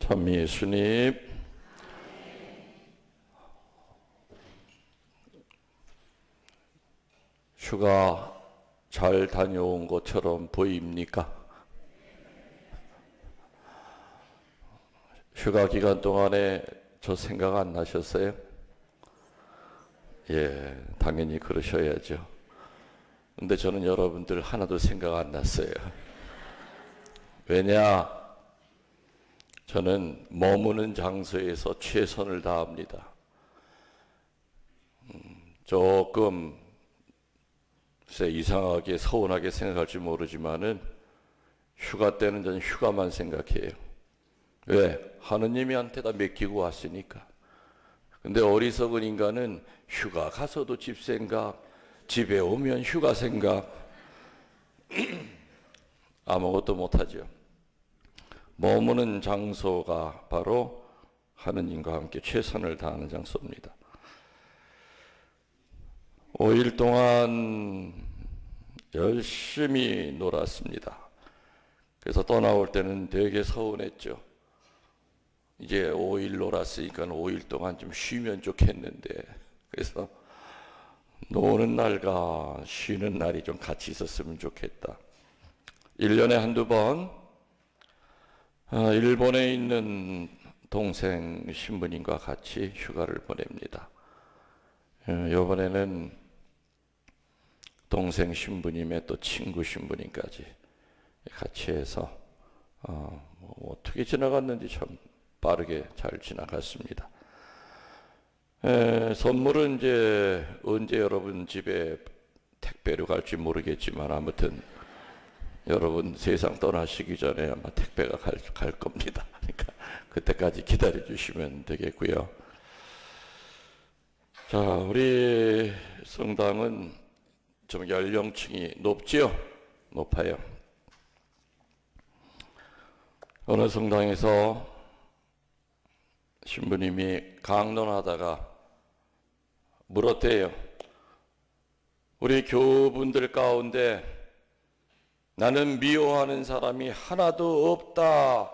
참 예수님, 휴가 잘 다녀온 것처럼 보입니까? 휴가 기간 동안에 저 생각 안 나셨어요? 예, 당연히 그러셔야죠. 근데 저는 여러분들 하나도 생각 안 났어요. 왜냐? 저는 머무는 장소에서 최선을 다합니다. 조금 이상하게 서운하게 생각할지 모르지만은 휴가 때는 저는 휴가만 생각해요. 왜? 하느님한테 다 맡기고 왔으니까. 근데 어리석은 인간은 휴가 가서도 집 생각, 집에 오면 휴가 생각, 아무것도 못하죠. 머무는 장소가 바로 하느님과 함께 최선을 다하는 장소입니다. 5일 동안 열심히 놀았습니다. 그래서 떠나올 때는 되게 서운했죠. 이제 5일 놀았으니까 5일 동안 좀 쉬면 좋겠는데, 그래서 노는 날과 쉬는 날이 좀 같이 있었으면 좋겠다. 1년에 한두 번 일본에 있는 동생 신부님과 같이 휴가를 보냅니다. 이번에는 동생 신부님의 또 친구 신부님까지 같이 해서 어떻게 지나갔는지 참 빠르게 잘 지나갔습니다. 선물은 이제 언제 여러분 집에 택배로 갈지 모르겠지만 아무튼 여러분 세상 떠나시기 전에 아마 택배가 갈 겁니다. 그러니까 그때까지 기다려 주시면 되겠고요. 자, 우리 성당은 좀 연령층이 높지요? 높아요. 어느 성당에서 신부님이 강론하다가 물었대요. 우리 교우분들 가운데 나는 미워하는 사람이 하나도 없다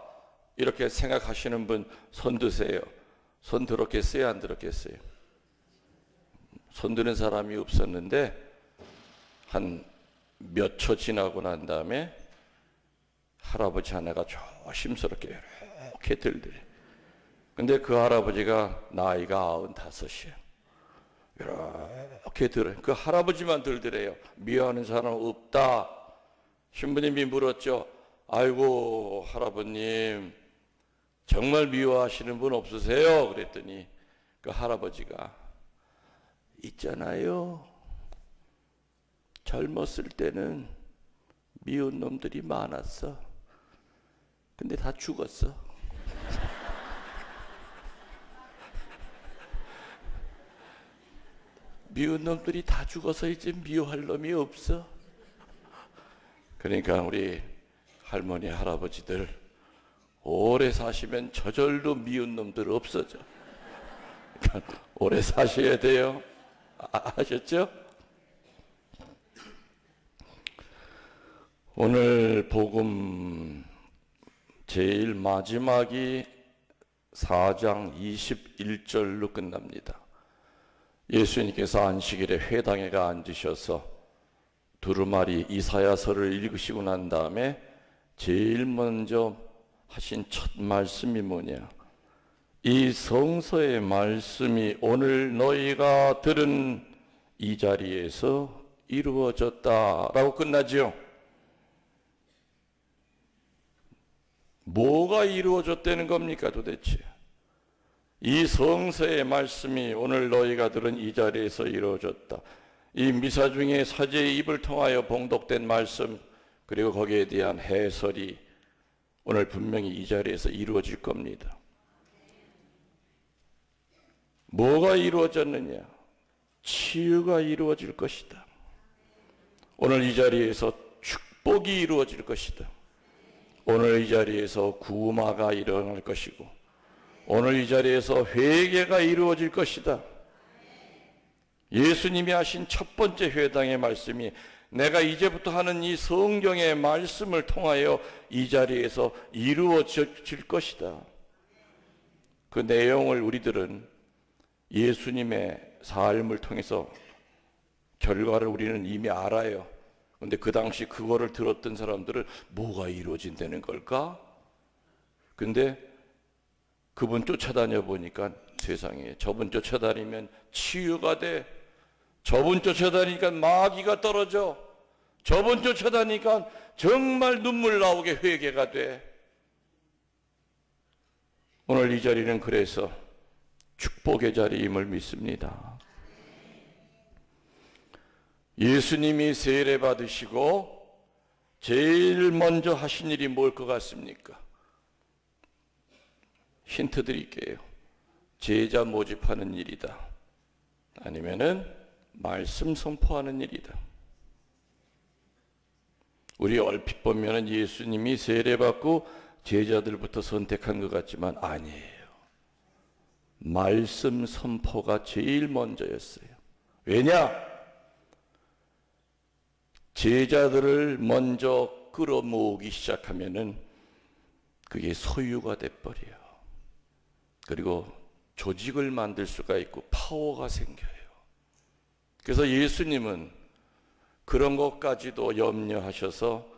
이렇게 생각하시는 분 손 드세요. 손 들었겠어요? 안 들었겠어요? 손 드는 사람이 없었는데 한 몇 초 지나고 난 다음에 할아버지 하나가 조심스럽게 이렇게 들더래. 근데 그 할아버지가 나이가 95이에요. 이렇게 들어요. 그 할아버지만 들더래요. 미워하는 사람 없다. 신부님이 물었죠. 아이고 할아버님 정말 미워하시는 분 없으세요? 그랬더니 그 할아버지가 있잖아요. 젊었을 때는 미운 놈들이 많았어. 근데 다 죽었어. 미운 놈들이 다 죽어서 이제 미워할 놈이 없어. 그러니까 우리 할머니 할아버지들 오래 사시면 저절로 미운 놈들 없어져. 그러니까 오래 사셔야 돼요. 아셨죠? 오늘 복음 제일 마지막이 4장 21절로 끝납니다. 예수님께서 안식일에 회당에 가 앉으셔서 두루마리 이사야서를 읽으시고 난 다음에 제일 먼저 하신 첫 말씀이 뭐냐? 이 성서의 말씀이 오늘 너희가 들은 이 자리에서 이루어졌다라고 끝나지요. 뭐가 이루어졌다는 겁니까 도대체? 이 성서의 말씀이 오늘 너희가 들은 이 자리에서 이루어졌다. 이 미사 중에 사제의 입을 통하여 봉독된 말씀 그리고 거기에 대한 해설이 오늘 분명히 이 자리에서 이루어질 겁니다. 뭐가 이루어졌느냐? 치유가 이루어질 것이다. 오늘 이 자리에서 축복이 이루어질 것이다. 오늘 이 자리에서 구마가 일어날 것이고 오늘 이 자리에서 회개가 이루어질 것이다. 예수님이 하신 첫 번째 회당의 말씀이 내가 이제부터 하는 이 성경의 말씀을 통하여 이 자리에서 이루어질 것이다. 그 내용을 우리들은 예수님의 삶을 통해서 결과를 우리는 이미 알아요. 근데 그 당시 그거를 들었던 사람들은 뭐가 이루어진다는 걸까? 근데 그분 쫓아다녀 보니까 세상에 저분 쫓아다니면 치유가 돼. 저분 쫓아다니니까 마귀가 떨어져. 저분 쫓아다니니까 정말 눈물 나오게 회개가 돼. 오늘 이 자리는 그래서 축복의 자리임을 믿습니다. 예수님이 세례 받으시고 제일 먼저 하신 일이 뭘 것 같습니까? 힌트 드릴게요. 제자 모집하는 일이다. 아니면은 말씀 선포하는 일이다. 우리 얼핏 보면은 예수님이 세례 받고 제자들부터 선택한 것 같지만 아니에요. 말씀 선포가 제일 먼저였어요. 왜냐? 제자들을 먼저 끌어모으기 시작하면은 그게 소유가 돼버려요. 그리고 조직을 만들 수가 있고 파워가 생겨요. 그래서 예수님은 그런 것까지도 염려하셔서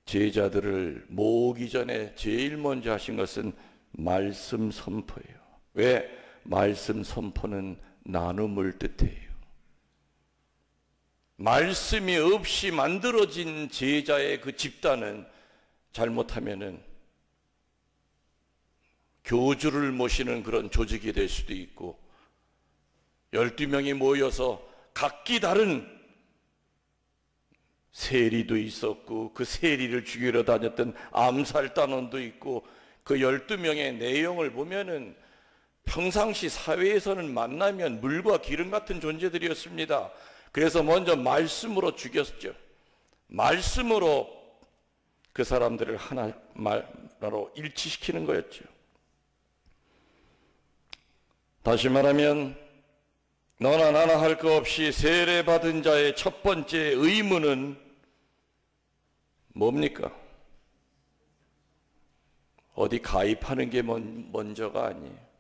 제자들을 모으기 전에 제일 먼저 하신 것은 말씀 선포예요. 왜? 말씀 선포는 나눔을 뜻해요. 말씀이 없이 만들어진 제자의 그 집단은 잘못하면은 교주를 모시는 그런 조직이 될 수도 있고 12명이 모여서 각기 다른 세리도 있었고 그 세리를 죽이러 다녔던 암살단원도 있고 그 12명의 내용을 보면은 평상시 사회에서는 만나면 물과 기름 같은 존재들이었습니다. 그래서 먼저 말씀으로 죽였죠. 말씀으로 그 사람들을 하나로 일치시키는 거였죠. 다시 말하면 너나 나나 할 것 없이 세례받은 자의 첫 번째 의무는 뭡니까? 어디 가입하는 게 먼저가 아니에요.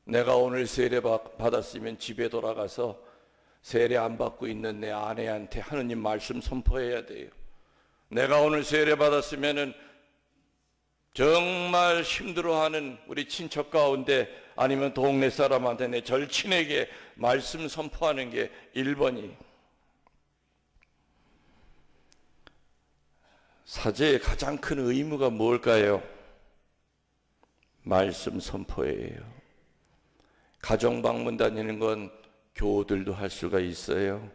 내가 오늘 세례 받았으면 집에 돌아가서 세례 안 받고 있는 내 아내한테 하느님 말씀 선포해야 돼요. 내가 오늘 세례 받았으면은 정말 힘들어하는 우리 친척 가운데 아니면 동네 사람한테 내 절친에게 말씀 선포하는 게 1번이. 사제의 가장 큰 의무가 뭘까요? 말씀 선포예요. 가정 방문 다니는 건 교우들도 할 수가 있어요.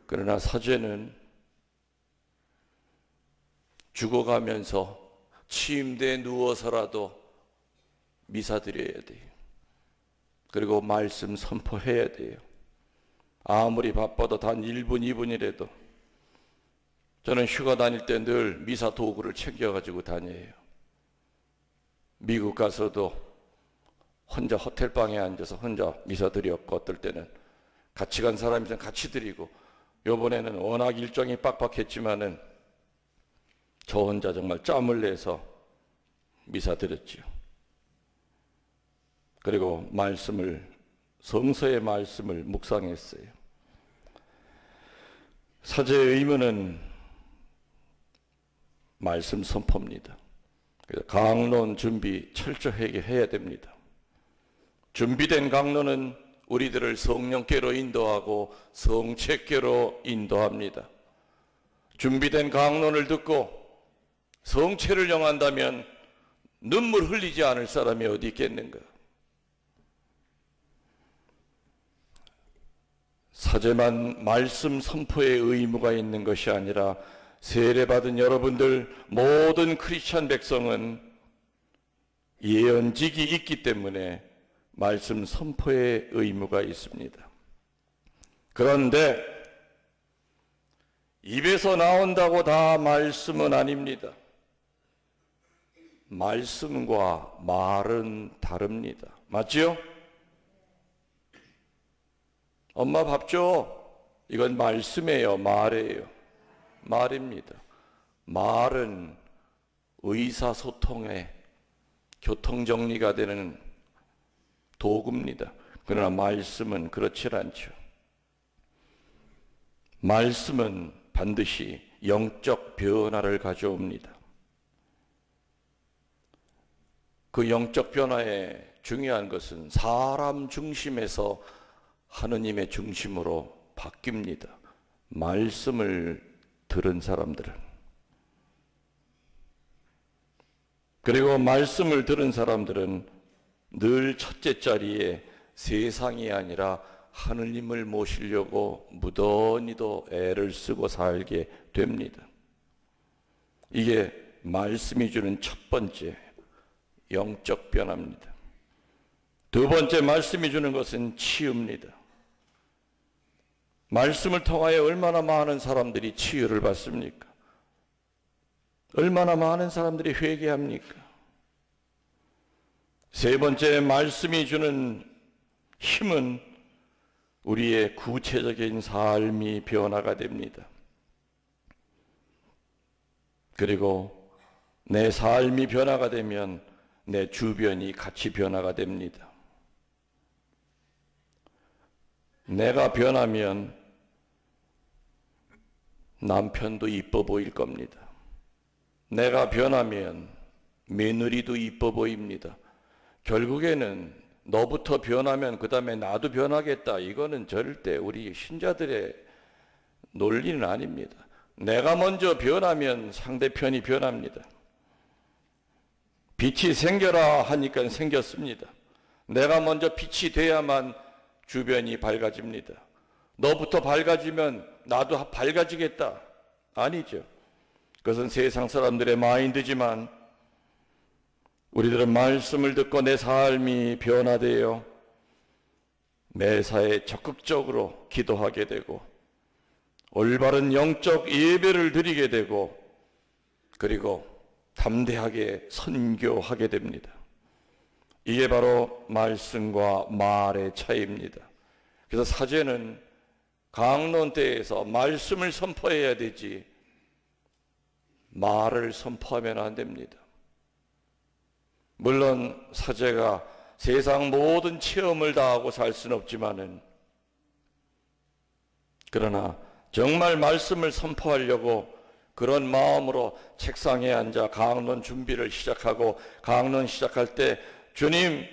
그러나 사제는 죽어가면서 침대에 누워서라도 미사 드려야 돼요. 그리고 말씀 선포해야 돼요. 아무리 바빠도 단 1분, 2분이라도. 저는 휴가 다닐 때 늘 미사 도구를 챙겨가지고 다녀요. 미국 가서도 혼자 호텔방에 앉아서 혼자 미사 드렸고 어떨 때는 같이 간 사람이 있으면 같이 드리고 요번에는 워낙 일정이 빡빡했지만은 저 혼자 정말 짬을 내서 미사 드렸지요. 그리고 성서의 말씀을 묵상했어요. 사제의 의무는 말씀 선포입니다. 그래서 강론 준비 철저하게 해야 됩니다. 준비된 강론은 우리들을 성령께로 인도하고 성체께로 인도합니다. 준비된 강론을 듣고 성체를 영한다면 눈물 흘리지 않을 사람이 어디 있겠는가? 사제만 말씀 선포의 의무가 있는 것이 아니라 세례받은 여러분들 모든 크리스찬 백성은 예언직이 있기 때문에 말씀 선포의 의무가 있습니다. 그런데 입에서 나온다고 다 말씀은 아닙니다. 말씀과 말은 다릅니다. 맞죠? 엄마 밥 줘. 이건 말씀이에요, 말이에요. 말입니다. 말은 의사소통의 교통정리가 되는 도구입니다. 그러나 말씀은 그렇지 않죠. 말씀은 반드시 영적 변화를 가져옵니다. 그 영적 변화의 중요한 것은 사람 중심에서 하느님의 중심으로 바뀝니다. 말씀을 들은 사람들은. 그리고 말씀을 들은 사람들은 늘 첫째 자리에 세상이 아니라 하느님을 모시려고 무던히도 애를 쓰고 살게 됩니다. 이게 말씀이 주는 첫 번째 영적 변화입니다. 두 번째 말씀이 주는 것은 치유입니다. 말씀을 통하여 얼마나 많은 사람들이 치유를 받습니까? 얼마나 많은 사람들이 회개합니까? 세 번째 말씀이 주는 힘은 우리의 구체적인 삶이 변화가 됩니다. 그리고 내 삶이 변화가 되면 내 주변이 같이 변화가 됩니다. 내가 변하면 남편도 이뻐 보일 겁니다. 내가 변하면 며느리도 이뻐 보입니다. 결국에는 너부터 변하면 그 다음에 나도 변하겠다. 이거는 절대 우리 신자들의 논리는 아닙니다. 내가 먼저 변하면 상대편이 변합니다. 빛이 생겨라 하니까 생겼습니다. 내가 먼저 빛이 돼야만 주변이 밝아집니다. 너부터 밝아지면 나도 밝아지겠다. 아니죠. 그것은 세상 사람들의 마인드지만 우리들은 말씀을 듣고 내 삶이 변화되어 매사에 적극적으로 기도하게 되고 올바른 영적 예배를 드리게 되고 그리고 담대하게 선교하게 됩니다. 이게 바로 말씀과 말의 차이입니다. 그래서 사제는 강론대에서 말씀을 선포해야 되지 말을 선포하면 안 됩니다. 물론 사제가 세상 모든 체험을 다 하고 살 수는 없지만은 그러나 정말 말씀을 선포하려고 그런 마음으로 책상에 앉아 강론 준비를 시작하고 강론 시작할 때 주님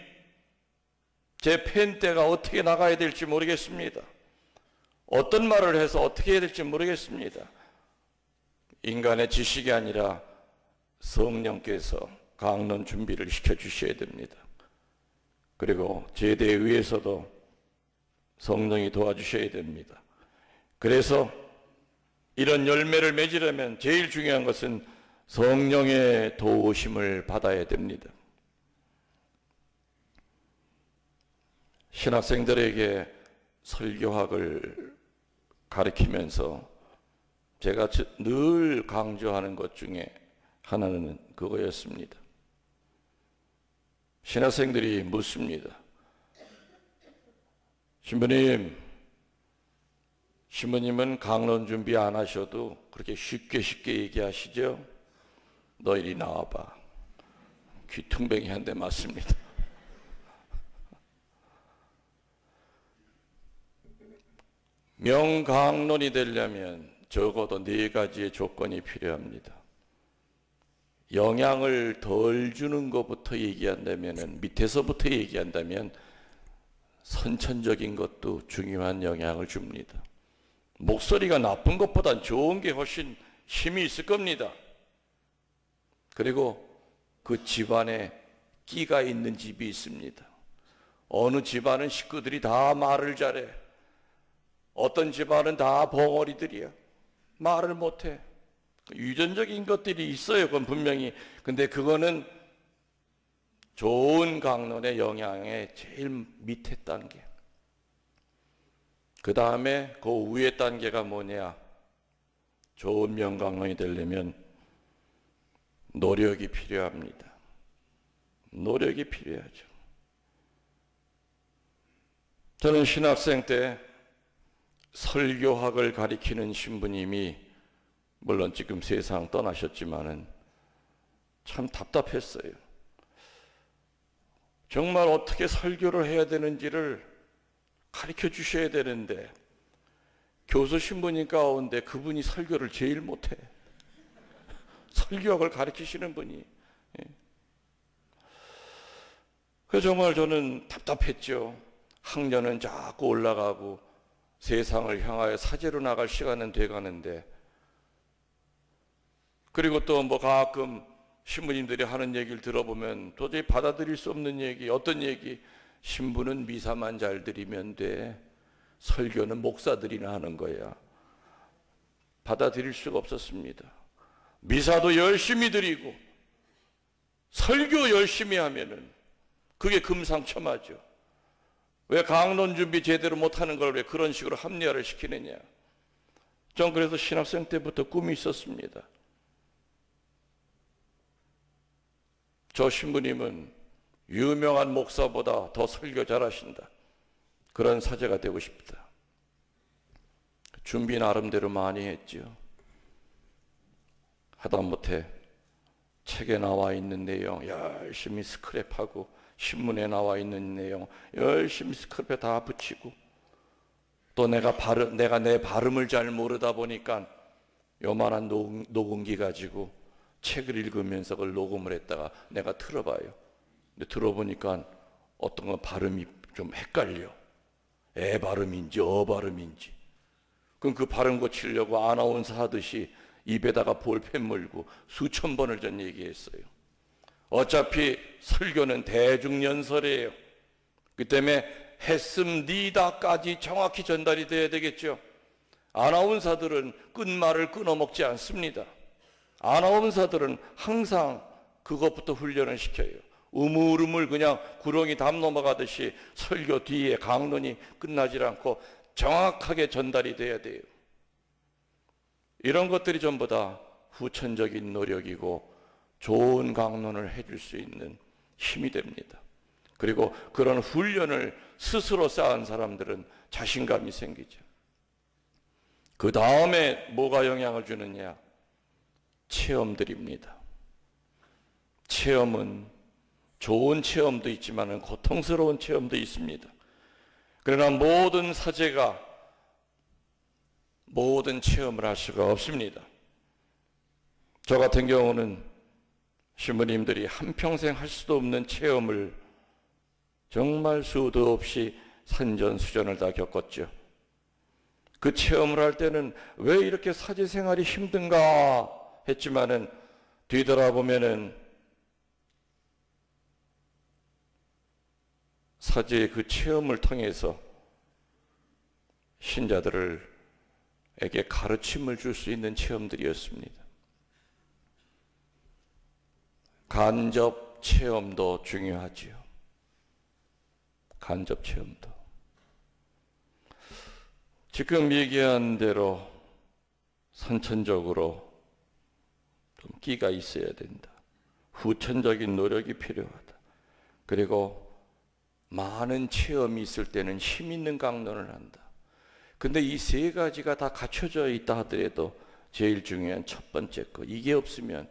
제 펜대가 어떻게 나가야 될지 모르겠습니다. 어떤 말을 해서 어떻게 해야 될지 모르겠습니다. 인간의 지식이 아니라 성령께서 강론 준비를 시켜주셔야 됩니다. 그리고 제대 위에서도 성령이 도와주셔야 됩니다. 그래서 이런 열매를 맺으려면 제일 중요한 것은 성령의 도우심을 받아야 됩니다. 신학생들에게 설교학을 가르치면서 제가 늘 강조하는 것 중에 하나는 그거였습니다. 신학생들이 묻습니다. 신부님은 강론 준비 안 하셔도 그렇게 쉽게 얘기하시죠? 너 이리 나와봐. 귀퉁뱅이 한 대 맞습니다. 명강론이 되려면 적어도 4가지의 조건이 필요합니다. 영향을 덜 주는 것부터 얘기한다면, 밑에서부터 얘기한다면 선천적인 것도 중요한 영향을 줍니다. 목소리가 나쁜 것보단 좋은 게 훨씬 힘이 있을 겁니다. 그리고 그 집안에 끼가 있는 집이 있습니다. 어느 집안은 식구들이 다 말을 잘해. 어떤 집안은 다 벙어리들이야. 말을 못해. 유전적인 것들이 있어요. 그건 분명히. 근데 그거는 좋은 강론의 영향의 제일 밑에 단계. 그 다음에 그 위에 단계가 뭐냐? 좋은 명강론이 되려면 노력이 필요합니다. 노력이 필요하죠. 저는 신학생 때 설교학을 가리키는 신부님이 물론 지금 세상 떠나셨지만은 참 답답했어요. 정말 어떻게 설교를 해야 되는지를 가르쳐 주셔야 되는데 교수 신부님 가운데 그분이 설교를 제일 못해. 설교학을 가르치시는 분이. 그래서 정말 저는 답답했죠. 학년은 자꾸 올라가고 세상을 향하여 사제로 나갈 시간은 돼가는데, 그리고 또 뭐 가끔 신부님들이 하는 얘기를 들어보면 도저히 받아들일 수 없는 얘기, 어떤 얘기? 신부는 미사만 잘 드리면 돼. 설교는 목사들이나 하는 거야. 받아들일 수가 없었습니다. 미사도 열심히 드리고 설교 열심히 하면은 그게 금상첨화죠. 왜 강론 준비 제대로 못하는 걸 왜 그런 식으로 합리화를 시키느냐. 전 그래서 신학생 때부터 꿈이 있었습니다. 저 신부님은 유명한 목사보다 더 설교 잘하신다. 그런 사제가 되고 싶다. 준비 나름대로 많이 했죠. 하다못해 책에 나와 있는 내용 열심히 스크랩하고 신문에 나와 있는 내용 열심히 스크랩에 다 붙이고, 또 내가 내 발음을 잘 모르다 보니까 요만한 녹음기 가지고 책을 읽으면서 그걸 녹음을 했다가 내가 틀어봐요. 근데 들어보니까 어떤 건 발음이 좀 헷갈려. 애 발음인지 어 발음인지. 그럼 그 발음 고치려고 아나운서 하듯이 입에다가 볼펜 물고 수천 번을 전 얘기했어요. 어차피 설교는 대중연설이에요. 그 때문에 했습니다까지 정확히 전달이 돼야 되겠죠. 아나운서들은 끝말을 끊어먹지 않습니다. 아나운서들은 항상 그것부터 훈련을 시켜요. 우물우물 그냥 구렁이 담 넘어가듯이 설교 뒤에 강론이 끝나지 않고 정확하게 전달이 돼야 돼요. 이런 것들이 전부 다 후천적인 노력이고 좋은 강론을 해줄 수 있는 힘이 됩니다. 그리고 그런 훈련을 스스로 쌓은 사람들은 자신감이 생기죠. 그 다음에 뭐가 영향을 주느냐? 체험들입니다. 체험은 좋은 체험도 있지만 고통스러운 체험도 있습니다. 그러나 모든 사제가 모든 체험을 할 수가 없습니다. 저 같은 경우는 신부님들이 한평생 할 수도 없는 체험을 정말 수도 없이 산전수전을 다 겪었죠. 그 체험을 할 때는 왜 이렇게 사제 생활이 힘든가 했지만은 뒤돌아보면은 사제의 그 체험을 통해서 신자들에게 가르침을 줄 수 있는 체험들이었습니다. 간접 체험도 중요하지요. 간접 체험도. 지금 얘기한 대로 선천적으로 좀 끼가 있어야 된다. 후천적인 노력이 필요하다. 그리고 많은 체험이 있을 때는 힘 있는 강론을 한다. 근데 이 세 가지가 다 갖춰져 있다 하더라도 제일 중요한 첫 번째 거, 이게 없으면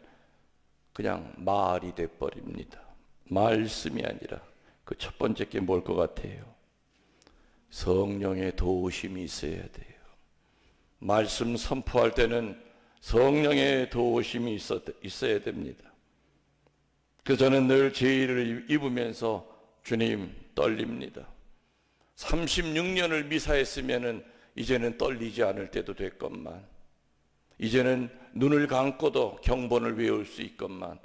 그냥 말이 돼버립니다. 말씀이 아니라 그 첫 번째 게 뭘 것 같아요? 성령의 도우심이 있어야 돼요. 말씀 선포할 때는 성령의 도우심이 있어야 됩니다. 그래서 저는 늘 제의를 입으면서 주님 떨립니다. 36년을 미사했으면은 이제는 떨리지 않을 때도 됐건만, 이제는 눈을 감고도 경본을 외울 수 있건만,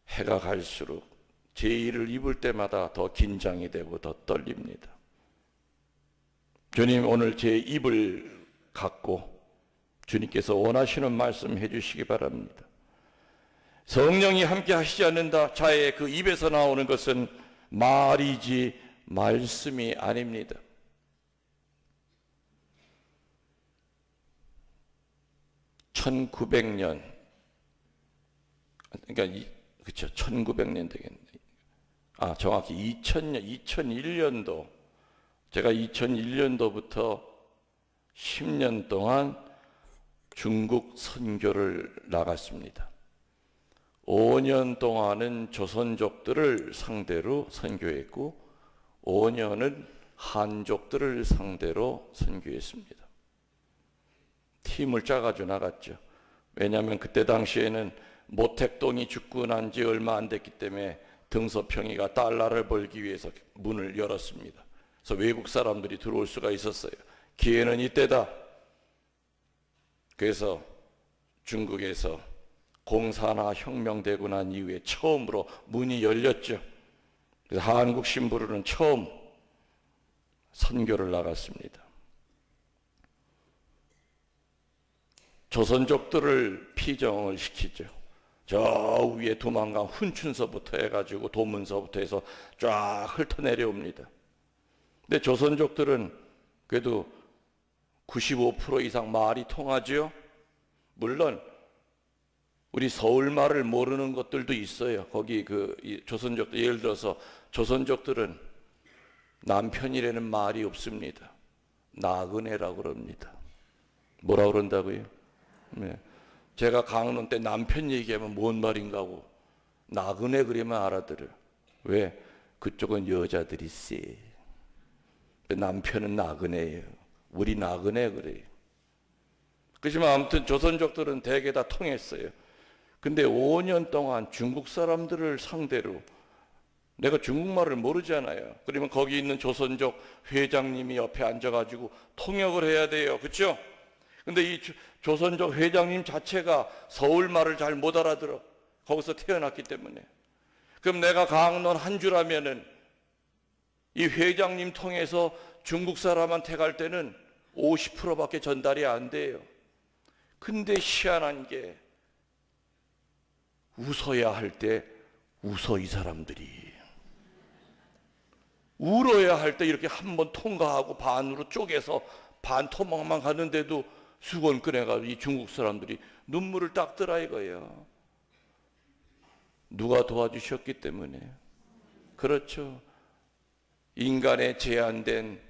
해가 갈수록 제의를 입을 때마다 더 긴장이 되고 더 떨립니다. 주님, 오늘 제 입을 갖고 주님께서 원하시는 말씀 해주시기 바랍니다. 성령이 함께 하시지 않는다. 자의 그 입에서 나오는 것은 말이지 말씀이 아닙니다. (1900년) 그러니까 그렇죠. 1900년 되겠네. 정확히 2001년도, 제가 2001년도부터 10년 동안 중국 선교를 나갔습니다. 5년 동안은 조선족들을 상대로 선교했고 5년은 한족들을 상대로 선교했습니다. 팀을 짜가지고 나갔죠. 왜냐하면 그때 당시에는 모택동이 죽고 난 지 얼마 안 됐기 때문에 등소평이가 달러를 벌기 위해서 문을 열었습니다. 그래서 외국 사람들이 들어올 수가 있었어요. 기회는 이때다. 그래서 중국에서 공산화 혁명되고 난 이후에 처음으로 문이 열렸죠. 그래서 한국 신부로는 처음 선교를 나갔습니다. 조선족들을 피정을 시키죠. 저 위에 두만강 훈춘서부터 해가지고 도문서부터 해서 쫙 훑어내려옵니다. 근데 조선족들은 그래도 95% 이상 말이 통하죠. 물론 우리 서울말을 모르는 것들도 있어요. 거기 조선족들, 예를 들어서 조선족들은 남편이라는 말이 없습니다. 나그네라고 그럽니다. 뭐라고 그런다고요? 네. 제가 강론 때 남편 얘기하면 뭔 말인가 하고 나그네 그러면 알아들어요. 왜? 그쪽은 여자들이 세. 남편은 나그네예요. 우리 나그네 그래요. 그렇지만 아무튼 조선족들은 대개 다 통했어요. 근데 5년 동안 중국 사람들을 상대로 내가 중국말을 모르잖아요. 그러면 거기 있는 조선족 회장님이 옆에 앉아가지고 통역을 해야 돼요. 그렇죠? 근데 이 조선족 회장님 자체가 서울말을 잘 못 알아들어. 거기서 태어났기 때문에. 그럼 내가 강론 한 주라면은 이 회장님 통해서 중국 사람한테 갈 때는 50%밖에 전달이 안 돼요. 근데 희한한 게 웃어야 할 때 웃어 이 사람들이. 울어야 할 때 이렇게 한번 통과하고 반으로 쪼개서 반 토막만 가는데도 수건 꺼내가지고 이 중국 사람들이 눈물을 닦더라 이거예요. 누가 도와주셨기 때문에. 그렇죠. 인간의 제한된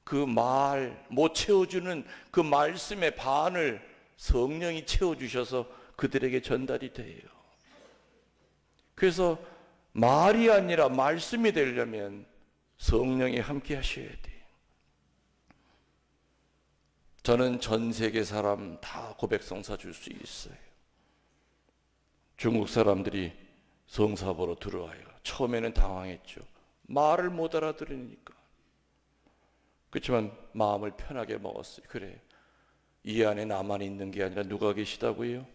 그 말, 못 채워주는 그 말씀의 반을 성령이 채워주셔서 그들에게 전달이 돼요. 그래서 말이 아니라 말씀이 되려면 성령이 함께 하셔야 돼요. 저는 전 세계 사람 다 고백성사 줄 수 있어요. 중국 사람들이 성사 보러 들어와요. 처음에는 당황했죠. 말을 못 알아들으니까. 그렇지만 마음을 편하게 먹었어요. 그래, 이 안에 나만 있는 게 아니라 누가 계시다고요?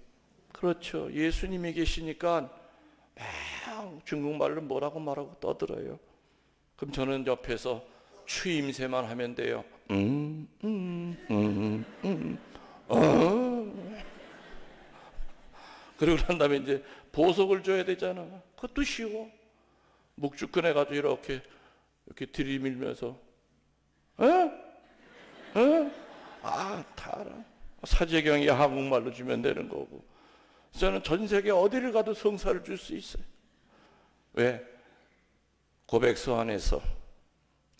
그렇죠. 예수님이 계시니까 막 중국말로 뭐라고 말하고 떠들어요. 그럼 저는 옆에서 추임새만 하면 돼요. 그리고 난 다음에 이제 보석을 줘야 되잖아. 그것도 쉬워. 묵주 꺼내가지고 이렇게 들이밀면서 다 알아. 사제경이 한국말로 주면 되는 거고. 저는 전 세계 어디를 가도 성사를 줄 수 있어요. 왜? 고백서 안에서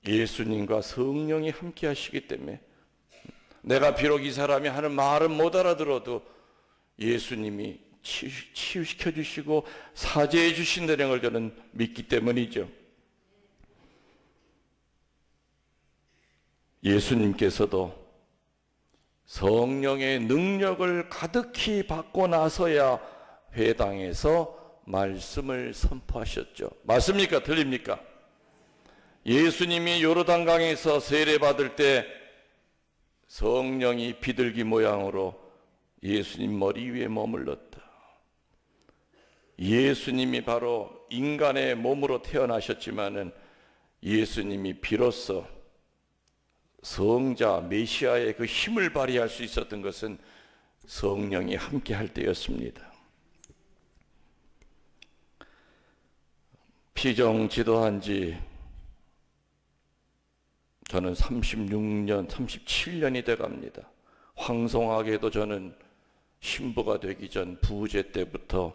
예수님과 성령이 함께 하시기 때문에 내가 비록 이 사람이 하는 말은 못 알아들어도 예수님이 치유시켜 주시고 사죄해 주신다는 걸 저는 믿기 때문이죠. 예수님께서도 성령의 능력을 가득히 받고 나서야 회당에서 말씀을 선포하셨죠. 맞습니까? 들립니까? 예수님이 요르단강에서 세례받을 때 성령이 비둘기 모양으로 예수님 머리 위에 머물렀다. 예수님이 바로 인간의 몸으로 태어나셨지만은 예수님이 비로소 성자 메시아의 그 힘을 발휘할 수 있었던 것은 성령이 함께 할 때였습니다. 피정 지도한 지 저는 36년, 37년이 돼 갑니다. 황송하게도 저는 신부가 되기 전 부제 때부터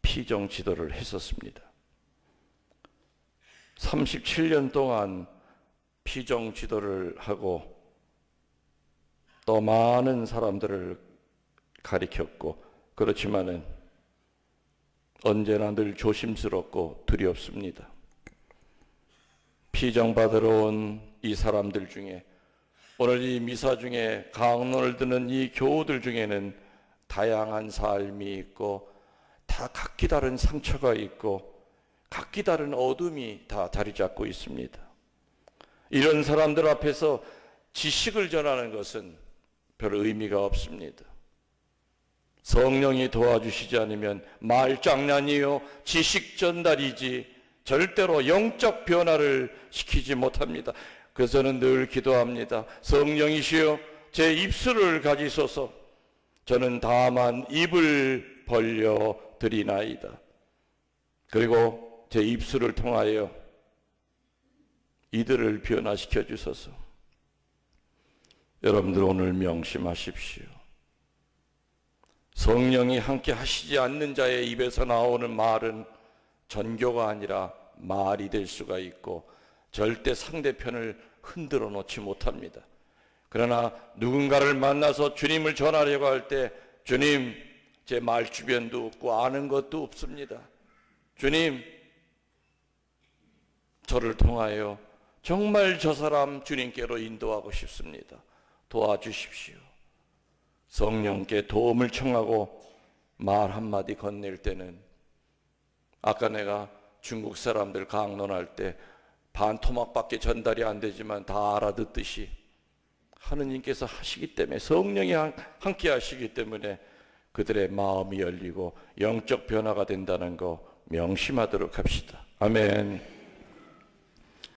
피정 지도를 했었습니다. 37년 동안 피정 지도를 하고 또 많은 사람들을 가리켰고 그렇지만은 언제나 늘 조심스럽고 두렵습니다. 피정받으러 온 이 사람들 중에, 오늘 이 미사 중에 강론을 듣는 이 교우들 중에는 다양한 삶이 있고 다 각기 다른 상처가 있고 각기 다른 어둠이 다 자리 잡고 있습니다. 이런 사람들 앞에서 지식을 전하는 것은 별 의미가 없습니다. 성령이 도와주시지 않으면 말장난이요 지식 전달이지 절대로 영적 변화를 시키지 못합니다. 그래서 저는 늘 기도합니다. 성령이시여 제 입술을 가지소서. 저는 다만 입을 벌려 드리나이다. 그리고 제 입술을 통하여 이들을 변화시켜 주소서. 여러분들 오늘 명심하십시오. 성령이 함께 하시지 않는 자의 입에서 나오는 말은 전교가 아니라 말이 될 수가 있고 절대 상대편을 흔들어 놓지 못합니다. 그러나 누군가를 만나서 주님을 전하려고 할 때 주님, 제 말 주변도 없고 아는 것도 없습니다. 주님, 저를 통하여 정말 저 사람 주님께로 인도하고 싶습니다. 도와주십시오. 성령께 도움을 청하고 말 한마디 건넬 때는, 아까 내가 중국 사람들 강론할 때 반토막밖에 전달이 안 되지만 다 알아듣듯이 하느님께서 하시기 때문에, 성령이 함께 하시기 때문에 그들의 마음이 열리고 영적 변화가 된다는 거 명심하도록 합시다. 아멘.